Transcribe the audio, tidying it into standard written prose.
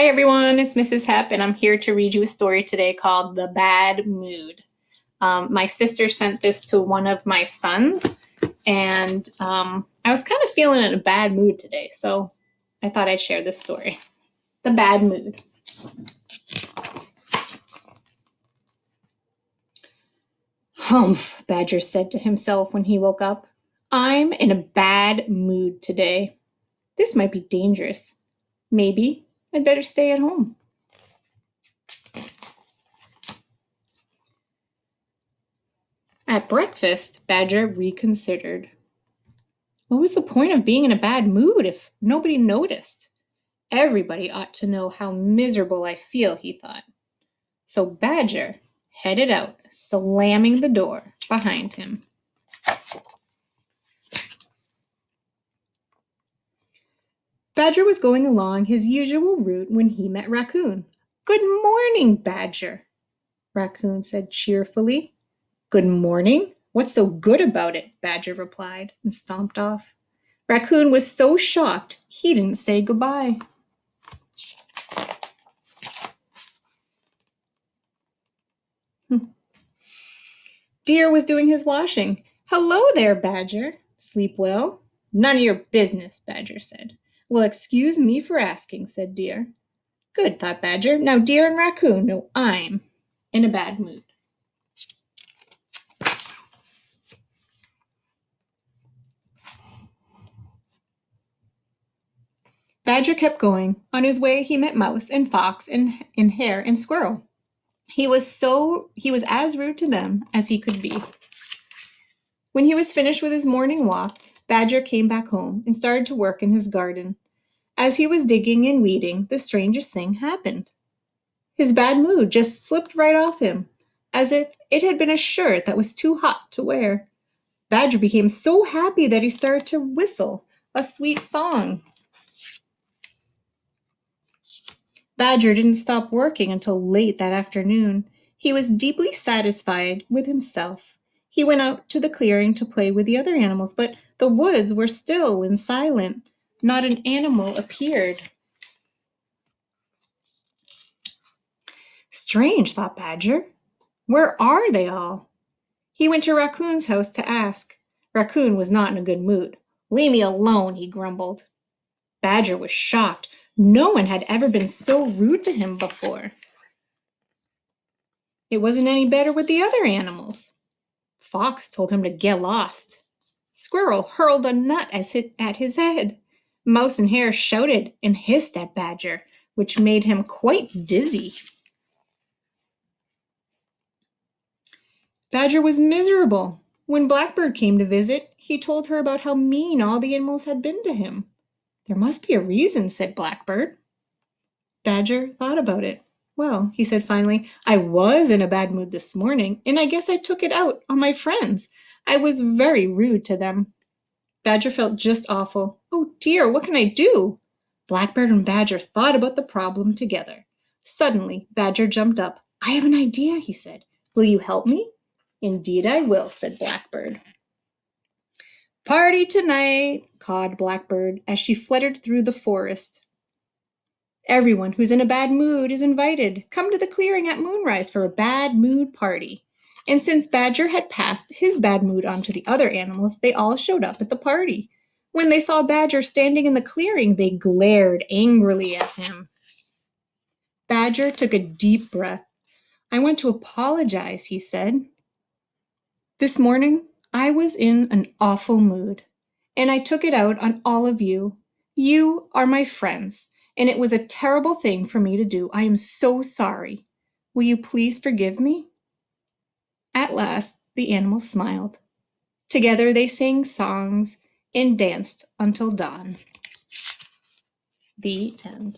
Hi everyone, it's Mrs. Hepp, and I'm here to read you a story today called The Bad Mood. My sister sent this to one of my sons, and I was kind of feeling in a bad mood today, so I thought I'd share this story. The Bad Mood. Humph, Badger said to himself when he woke up. I'm in a bad mood today. This might be dangerous. Maybe I'd better stay at home. At breakfast, Badger reconsidered. What was the point of being in a bad mood if nobody noticed? Everybody ought to know how miserable I feel, he thought. So Badger headed out, slamming the door behind him. Badger was going along his usual route when he met Raccoon. Good morning, Badger, Raccoon said cheerfully. Good morning? What's so good about it? Badger replied and stomped off. Raccoon was so shocked he didn't say goodbye. Deer was doing his washing. Hello there, Badger. Sleep well? None of your business, Badger said. Well, excuse me for asking, said Deer. Good, thought Badger. Now Deer and Raccoon know I'm in a bad mood. Badger kept going. On his way, he met Mouse and Fox and Hare and Squirrel. He was as rude to them as he could be. When he was finished with his morning walk, Badger came back home and started to work in his garden. As he was digging and weeding, the strangest thing happened. His bad mood just slipped right off him, as if it had been a shirt that was too hot to wear. Badger became so happy that he started to whistle a sweet song. Badger didn't stop working until late that afternoon. He was deeply satisfied with himself. He went out to the clearing to play with the other animals, but the woods were still and silent. Not an animal appeared. Strange, thought Badger. Where are they all? He went to Raccoon's house to ask. Raccoon was not in a good mood. Leave me alone, he grumbled. Badger was shocked. No one had ever been so rude to him before. It wasn't any better with the other animals. Fox told him to get lost. Squirrel hurled a nut at his head. Mouse and Hare shouted and hissed at Badger, which made him quite dizzy. Badger was miserable. When Blackbird came to visit, he told her about how mean all the animals had been to him. There must be a reason, said Blackbird. Badger thought about it. Well, he said finally, I was in a bad mood this morning, and I guess I took it out on my friends. I was very rude to them. Badger felt just awful. Oh dear, what can I do? Blackbird and Badger thought about the problem together. Suddenly, Badger jumped up. I have an idea, he said. Will you help me? Indeed I will, said Blackbird. Party tonight, cawed Blackbird as she fluttered through the forest. Everyone who's in a bad mood is invited. Come to the clearing at moonrise for a bad mood party. And since Badger had passed his bad mood on to the other animals, they all showed up at the party. When they saw Badger standing in the clearing, they glared angrily at him. Badger took a deep breath. I want to apologize, he said. This morning, I was in an awful mood, and I took it out on all of you. You are my friends, and it was a terrible thing for me to do. I am so sorry. Will you please forgive me? At last, the animals smiled. Together they sang songs and danced until dawn. The end.